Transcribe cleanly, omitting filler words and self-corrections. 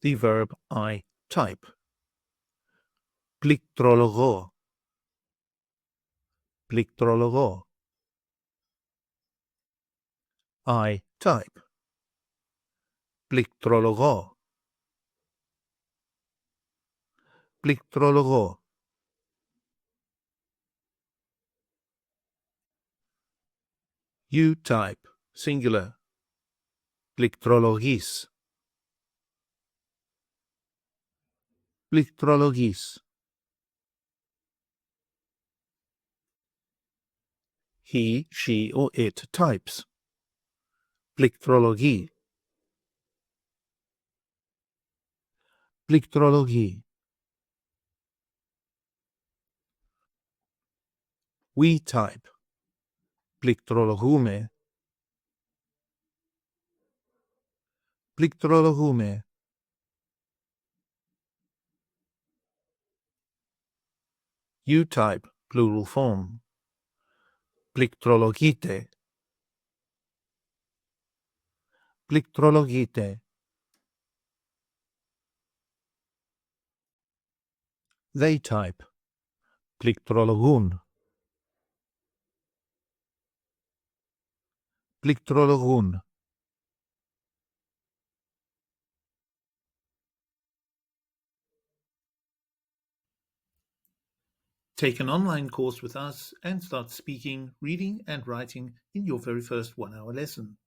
the verb I type. Πληκτρολογώ. Πληκτρολογώ. I type. Πληκτρολογώ. Πληκτρολογώ. You type, singular. Πληκτρολογείς. Πληκτρολογείς. He, she, or it types. Πληκτρολογεί. Πληκτρολογεί. We type. Πληκτρολογούμε. Πληκτρολογούμε. You type, plural form. Πληκτρολογείτε. Πληκτρολογείτε. They type. Πληκτρολογούν. Πληκτρολογούν. Take an online course with us and start speaking, reading, and writing in your very first 1-hour lesson.